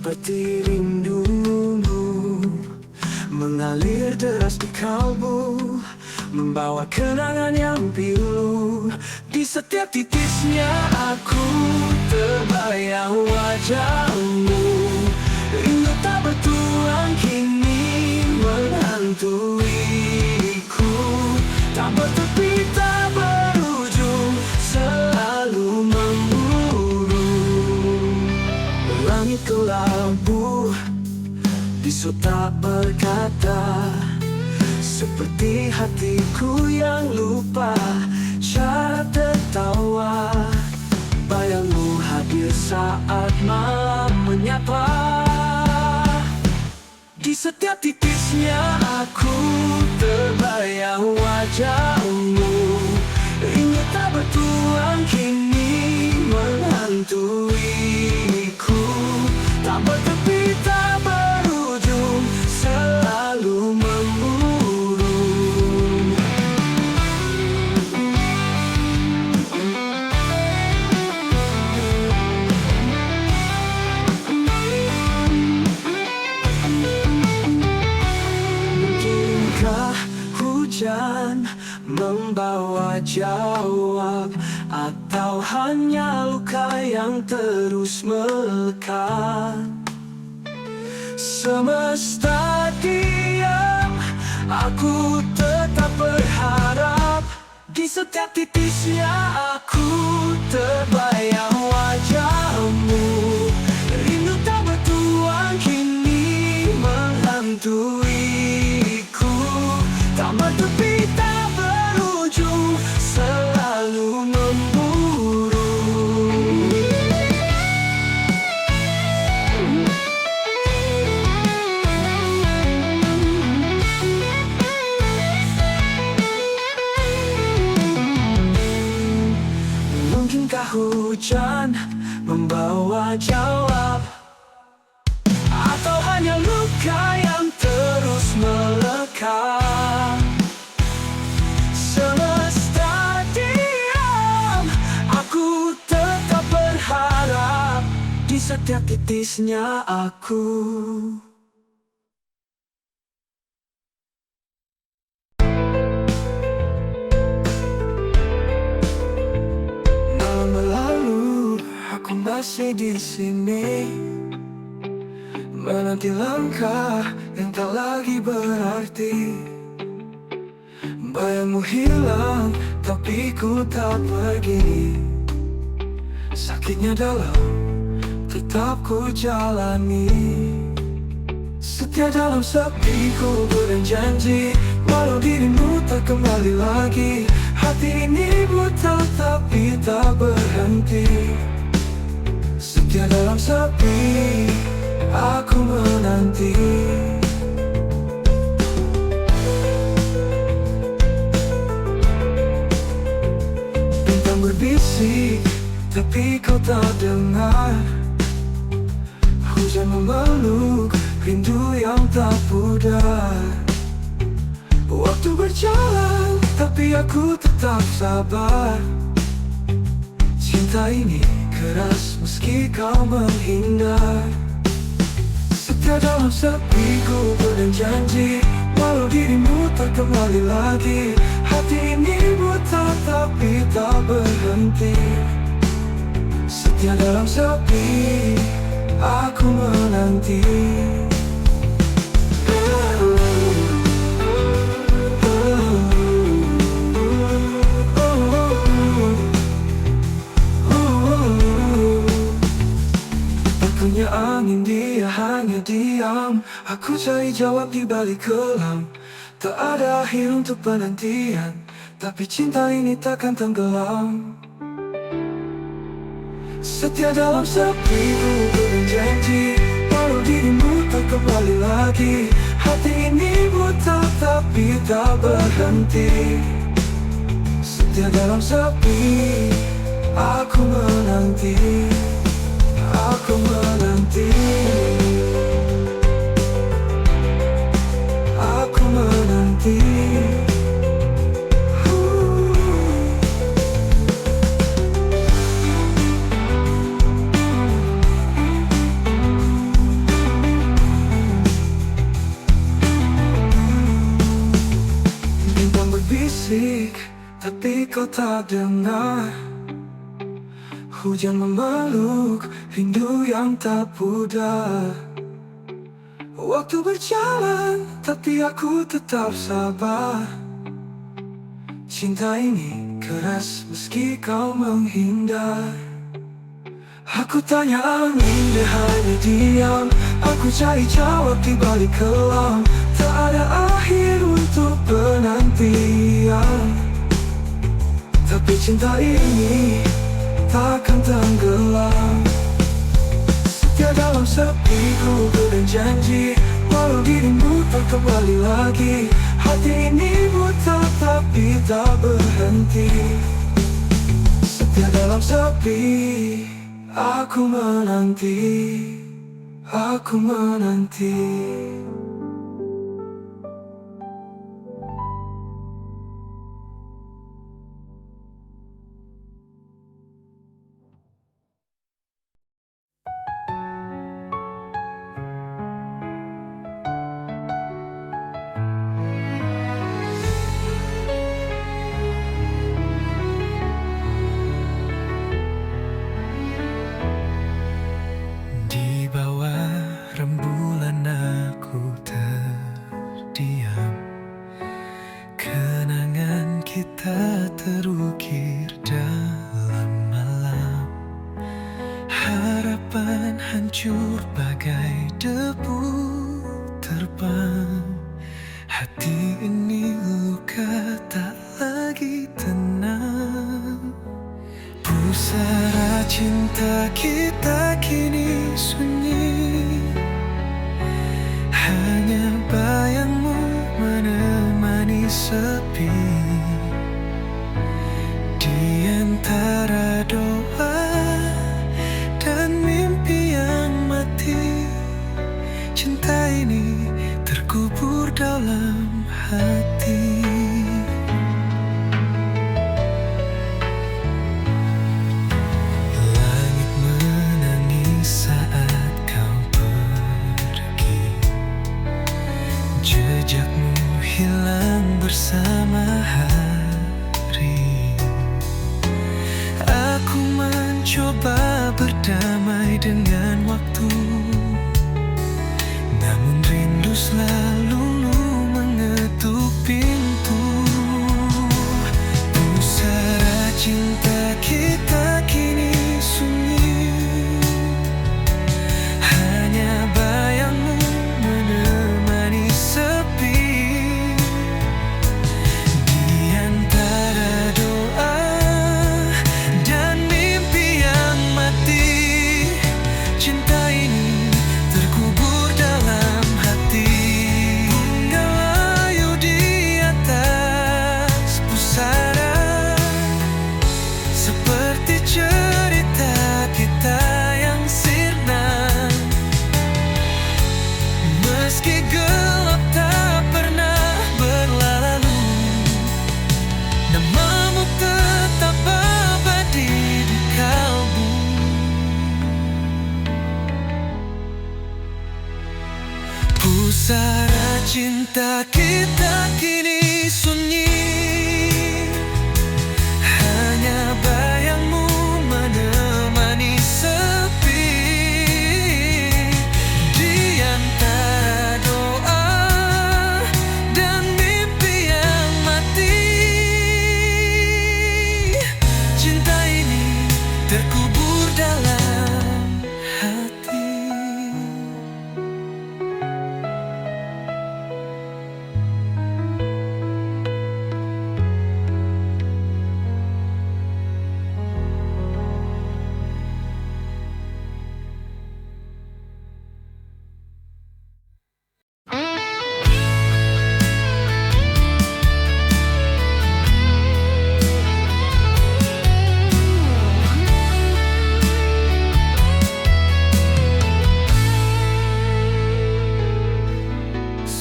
seperti rindumu mengalir deras di kalbu, membawa kenangan yang pilu. Di setiap titisnya aku terbayang wajahmu. Rindu tak bertuang kini menghantuiku, tak bertepi tak berujung, selalu memburu. Langit kelabu, bisu tak berkata, seperti hatiku yang lupa cara tertawa. Bayangmu hadir saat malam menyapa. Di setiap titisnya aku terbayang wajahmu. Rindu tak bertuang kini menghantuiku, tak bertepi tak berujung, selalu memburu. Mungkinkah hujan membawa jawab, atau hanya luka yang terus melekat? Semesta diam, aku tetap berharap. Di setiap titisnya aku terbayang wajahmu. Rindu tak bertuang kini menghantuiku, tak bertepi tak berujung, selalu memburu. Mungkinkah hujan membawa jawab, atau hanya luka yang terus melekat? Semesta diam, aku tetap berharap. Di setiap titisnya aku. Malam lalu aku masih di sini, menanti langkah yang tak lagi berarti. Bayangmu hilang, tapi ku tak pergi. Sakitnya dalam, tetap ku jalani. Setia dalam sepi ku berjanji, walau dirimu tak kembali lagi. Hati ini buta tapi tak berhenti. Setia dalam sepi, aku menanti. Bintang berbisik, tapi kau tak dengar. Hujan memeluk, rindu yang tak pudar. Waktu berjalan, tapi aku tetap sabar. Cinta ini keras meski kau menghindar. Setia dalam sepi ku berjanji, walau dirimu tak kembali lagi. Hati ini buta tapi tak berhenti. Setia dalam sepi, aku menanti. Punya angin, dia hanya diam. Aku cari jawab di balik kelam. Tak ada akhir untuk penantian, tapi cinta ini takkan tenggelam. Setia dalam sepi ku berjanji, walau dirimu tak kembali lagi. Hati ini buta tapi tak berhenti. Setia dalam sepi, aku menanti. Aku menanti. Aku menanti. kau tak dengar. Hujan memeluk, rindu yang tak pudar. Waktu berjalan, tapi aku tetap sabar. Cinta ini keras meski kau menghindar. Aku tanya angin, dia hanya diam. Aku cari jawab di balik kelam. Tak ada akhir untuk penantian. Tapi cinta ini takkan tenggelam. Setia dalam sepi, ku berjanji, walau dirimu tak kembali lagi. Hati ini buta tapi tak berhenti. Setia dalam sepi, aku menanti, aku menanti. Di bawah rembulan aku terdiam. Kenangan kita terukir dalam malam. Harapan hancur bagai debu terbang. Hati ini luka tak lagi tenang. Pusara cinta kita kini sunyi. Hanya bayangmu menemani sepi. Di antara doa dan mimpi yang mati, cinta ini terkubur dalam hati. Langit menangis saat kau pergi. Jejakmu hilang bersama hari. Aku mencoba berdamai dengan waktu, namun rindu selalu mengetuk pintu. Pusara cinta kita kini sunyi. Hanya bayangmu menemani sepi. Di antara doa dan mimpi yang mati, cinta ini terkubur dalam hati. Punggal layu di atas pusara, seperti cerita kita yang sirna. Meski gelap tak pernah berlalu, namamu tetap abadi di kalbu. Pusara cinta kita kini sunyi. Hanya bayangmu menemani sepi. Di antara doa dan mimpi yang mati, cinta ini terkubur dalam hati.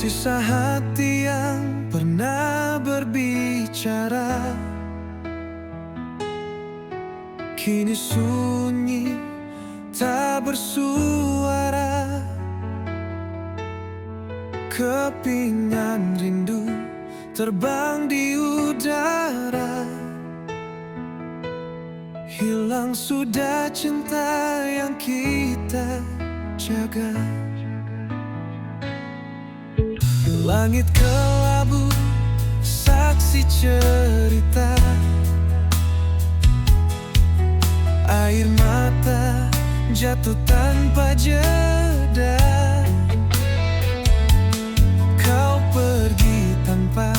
Sisa hati yang pernah berbicara kini sunyi, tak bersuara. Kepingan rindu terbang di udara. Hilang sudah cinta yang kita jaga. Langit kelabu, saksi cerita. Air mata jatuh tanpa jeda. Kau pergi tanpa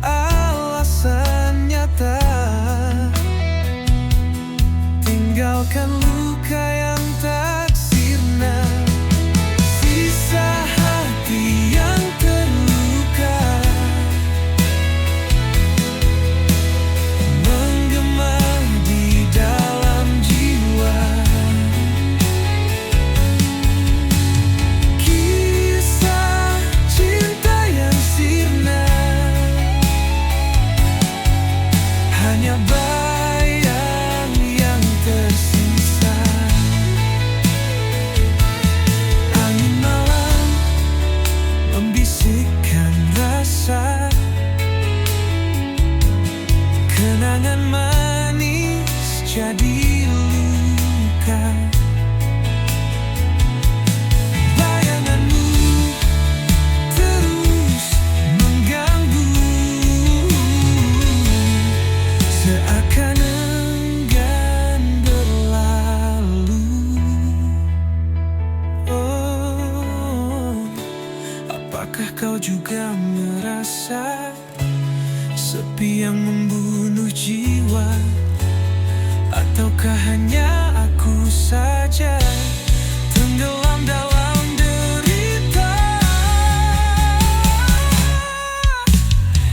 alasan nyata, tinggalkan luka yang tak sirna. Sisa hati yang terluka menggema di dalam jiwa. Kisah cinta yang sirna hanya bayang yang tersisa. Angin malam membisikkan rasa, kenangan manis jadi luka. Bayanganmu terus mengganggu, seakan enggan berlalu. Oh, apakah kau juga merasa sepi yang membunuh jiwa? Ataukah hanya aku saja tenggelam dalam derita?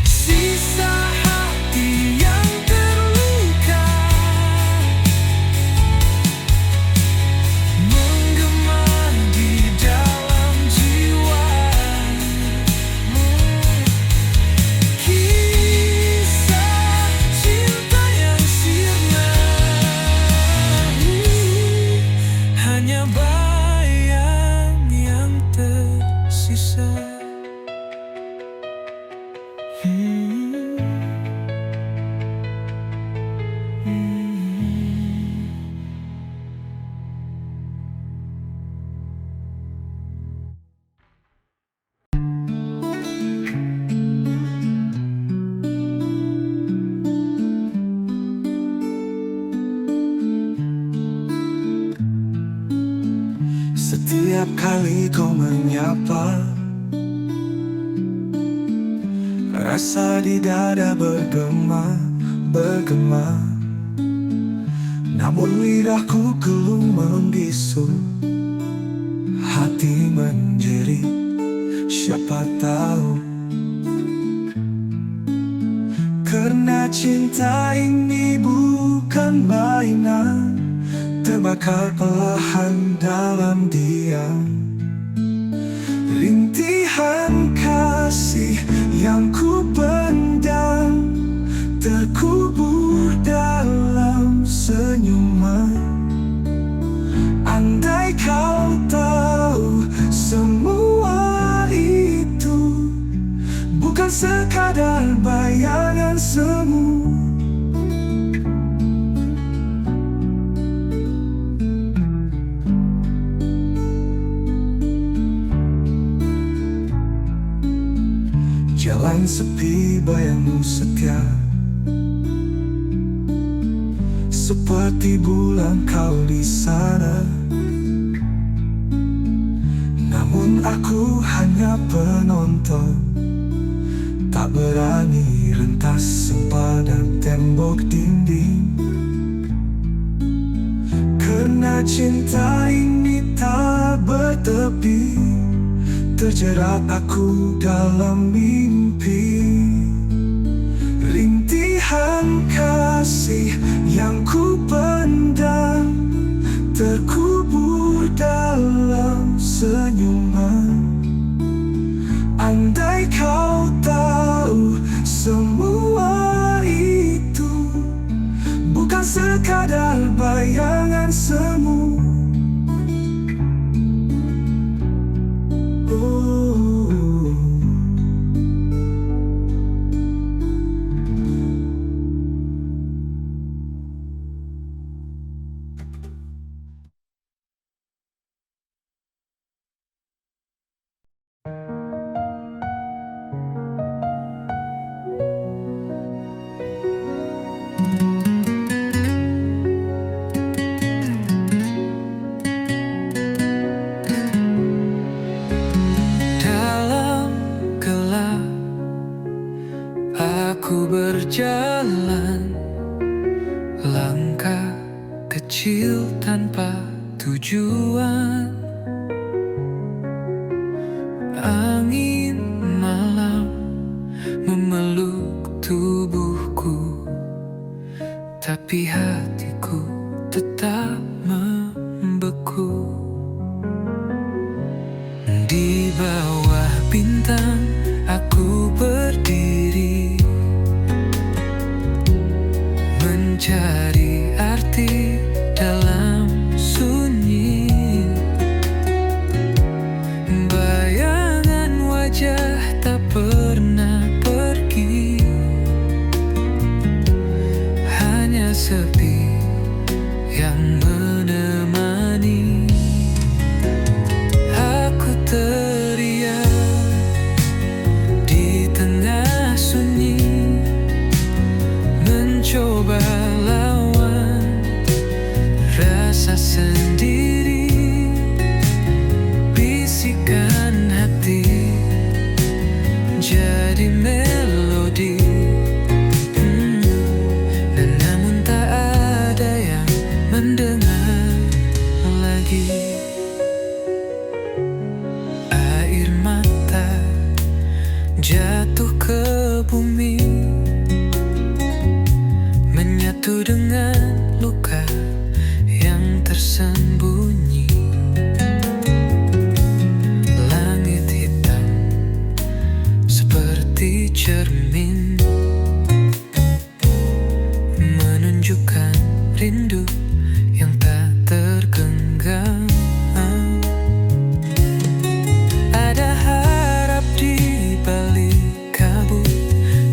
Sisa hati yang terluka menggema di dalam jiwa. Kisah cinta yang sirna hanya bayang yang tersisa. Setiap kali kau menyapa, rasa di dada bergema. Namun lidahku gelum membisu, hati menjerit, siapa tahu. Karena cinta ini bukan mainan, terbakar perlahan dalam diam. Rintihan kasih yang ku pendam terkubur dalam senyuman. Andai kau tahu semua itu bukan sekadar bayangan semu. Jalan sepi, bayangmu setia, seperti bulan kau di sana. Namun aku hanya penonton, tak berani rentas sempadan tembok dinding. Karena cinta ini tak bertepi, terjerat aku dalam mimpi. Rintihan kasih yang ku pendam terkubur dalam senyuman. Andai kau tahu semua itu bukan sekadar bayangan semu. berjalan, langkah kecil tanpa tujuan. Angin malam memeluk tubuhku, tapi hatiku tetap membeku. Di bawah bintang aku berdiri, mencari arti dalam sunyi. Bayangan wajah tak pernah pergi, hanya sepi yang menemani. Aku teriak di tengah sunyi, mencoba lawan rasa sendiri. Bisikan hati jadi melodi, dan namun tak ada yang mendengar lagi. Air mata jatuh ke bumi, menyatu dengan luka yang tersembunyi. Langit hitam seperti cermin, menunjukkan rindu yang tak tergenggam. Ada harap di balik kabut,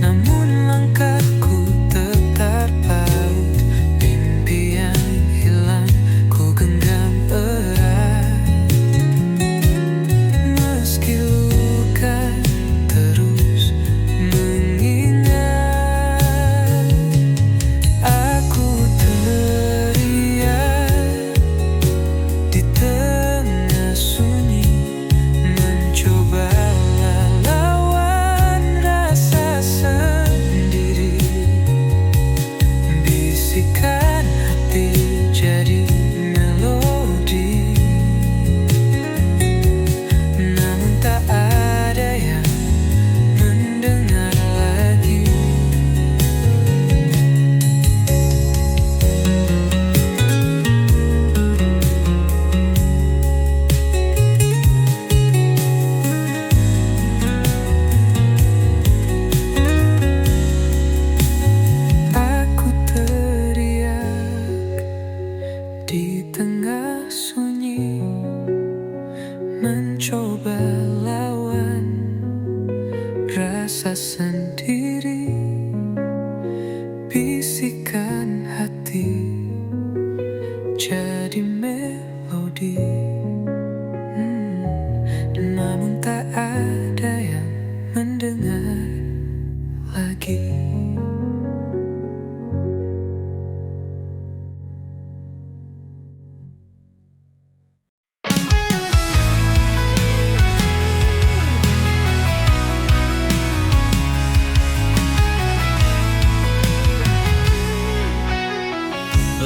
namun langkahku tetap paut. Mimpi yang hilang ku genggam erat, meski luka terus mengingat. Aku teriak di tengah sunyi, mencoba lawan rasa sendiri. Bisikan hati jadi melodi, namun tak ada yang mendengar lagi. Aku teriak di tengah sunyi, mencoba lawan rasa sendiri. Bisikan hati jadi melodi, namun tak ada yang mendengar lagi.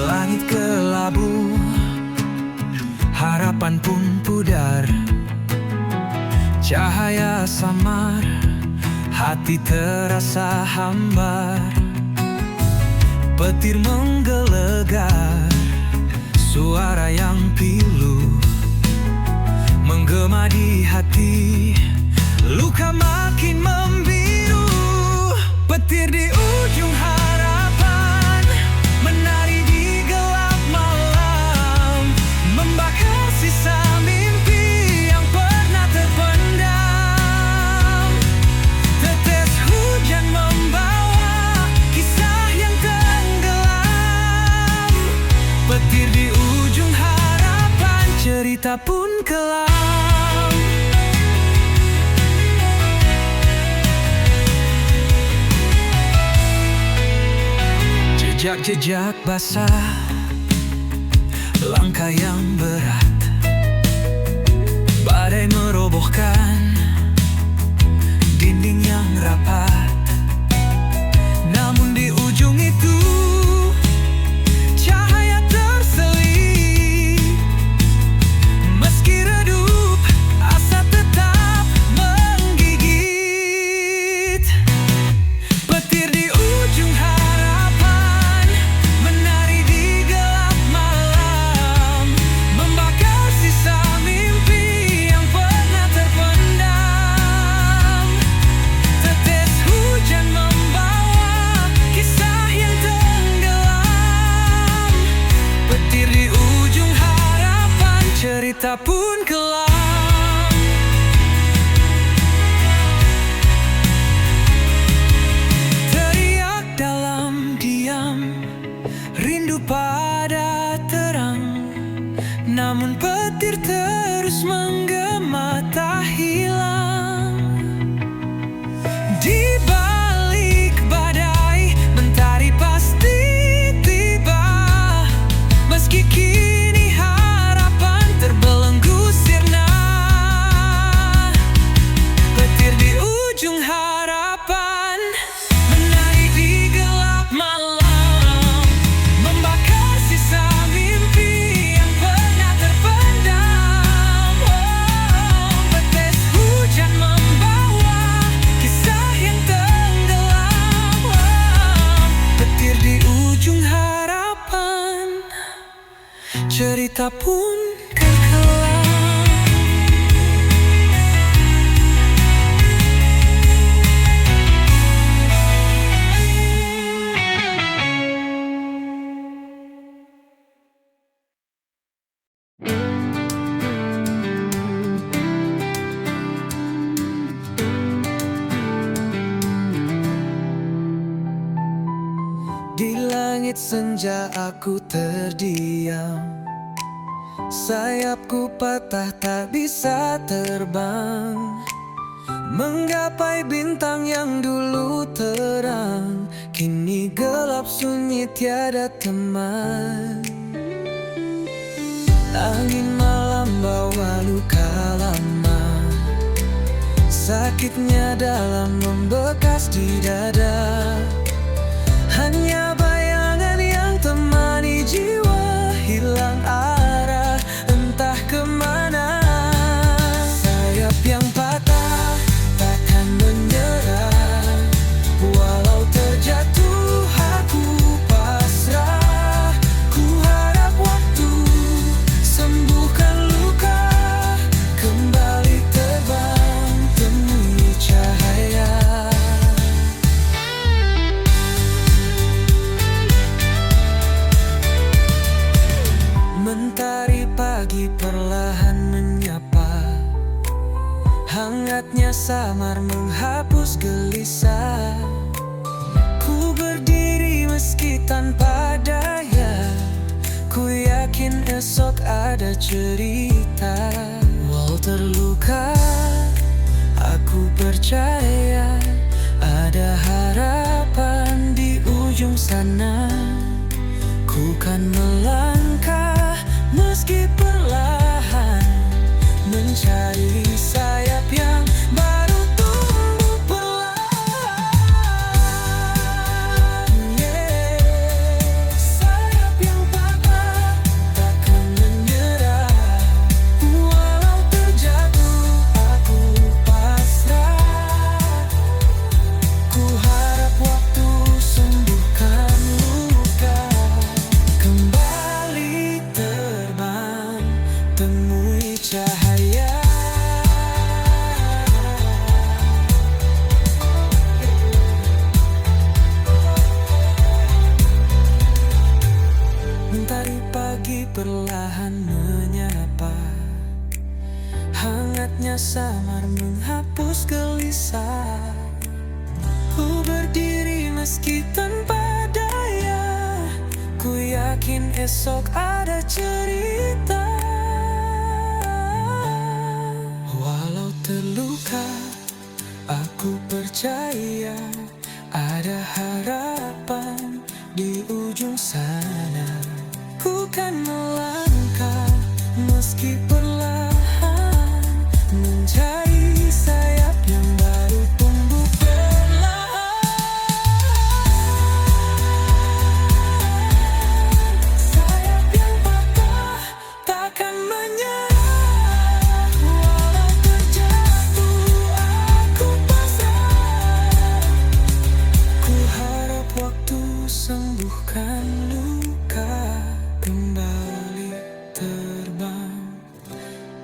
Langit kelabu, harapan pun pudar. Cahaya samar, hati terasa hambar. Petir menggelegar, suara yang pilu menggema di hati. Luka makin membiru, petir di ujung harapan menari di gelap malam, membakar sisa mimpi yang pernah terpendam. Tetes hujan membawa kisah yang tenggelam, petir di ujung harapan, cerita pun kelam. Jejak-jejak basah, langkah yang berat, badai merobohkan dinding yang rapat. Namun kelam. Teriak dalam diam, rindu pada terang. Namun petir terus menggema tak hilang. Di balik badai, mentari pasti tiba. Meski kini harapan terbelenggu sirna. Petir di ujung harapan menari di gelap malam, membakar sisa mimpi yang pernah terpendam. Petir hujan membawa kisah yang tenggelam. Petir di ujung harapan, cerita pun terkelam. Di langit senja aku terdiam, sayapku patah tak bisa terbang, menggapai bintang yang dulu terang. Kini gelap sunyi tiada teman. Angin malam bawa luka lama, sakitnya dalam membekas di dada. Hanya bayangan yang temani jiwa, hilang arah entah kemana. Sayap yang patah takkan menyerah, walau terjatuh aku pasrah. Ku harap waktu sembuhkan luka, kembali terbang temui cahaya. Mentari pagi perlahan menyapa, hangatnya samar menghapus gelisah. Ku berdiri meski tanpa daya, ku yakin esok ada cerita. Walau terluka, aku percaya ada harapan di ujung sana. Ku kan melangkah meski perlahan, mencari sayap yang baru tumbuh perlahan. Sayap yang patah takkan menyerah, walau terjatuh aku pasrah. Ku harap waktu sembuhkan luka, kembali terbang temui cahaya. Mentari pagi perlahan menyapa, hangatnya samar menghapus gelisah. Ku berdiri meski tanpa daya, ku yakin esok ada cerita. Walau terluka, aku percaya ada harapan di ujung sana. Ku kan melangkah meski perlahan, mencari sayap yang baru tumbuh perlahan. Sayap yang patah takkan menyerah, walau terjatuh aku pasrah. Ku harap waktu sembuhkan luka, kembali terbang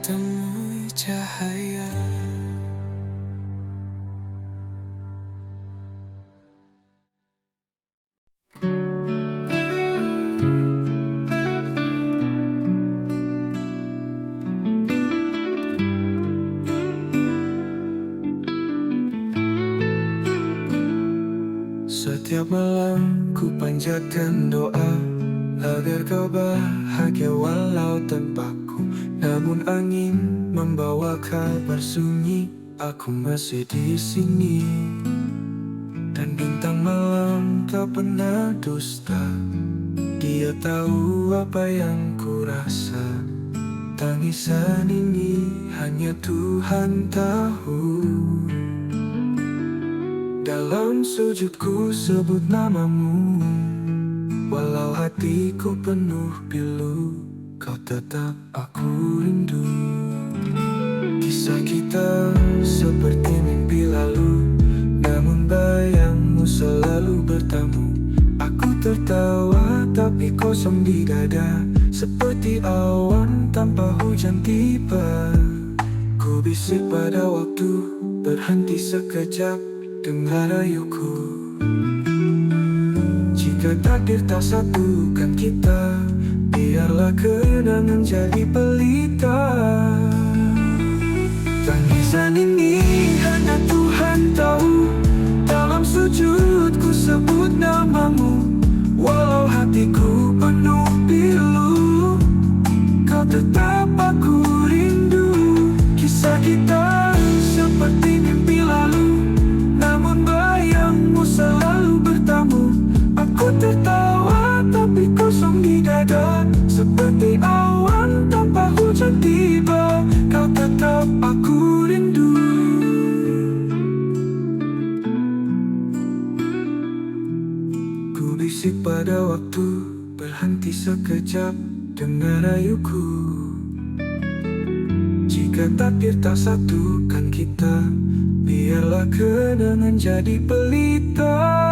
temui cahaya. Setiap malam ku panjatkan doa agar kau bahagia walau tanpaku. Namun angin membawa kabar sunyi, aku masih di sini. Dan bintang malam tak pernah dusta, dia tahu apa yang ku rasa. Tangisan ini hanya Tuhan tahu. Dalam sujudku sebut namamu, walau hatiku penuh pilu, kau tetap aku rindu. Kisah kita seperti mimpi lalu, namun bayangmu selalu bertamu. Aku tertawa tapi kosong di dada, seperti awan tanpa hujan tiba. Ku bisik pada waktu, berhenti sekejap, dengar rayuku. Jika takdir tak satukan kita, biarlah kenangan jadi pelita. Tangisan ini hanya Tuhan tahu. Dalam sujudku sebut namamu, walau hatiku penuh pilu, kau tetap aku rindu. Kisah kita seperti mimpi lalu, namun bayangmu selalu bertamu. Aku tertawa tapi kosong di dada, seperti awan tanpa hujan tiba, kau tetap aku rindu. Ku bisik pada waktu, berhenti sekejap, dengar rayuku. Jika takdir tak satukan kita, biarlah kenangan jadi pelita.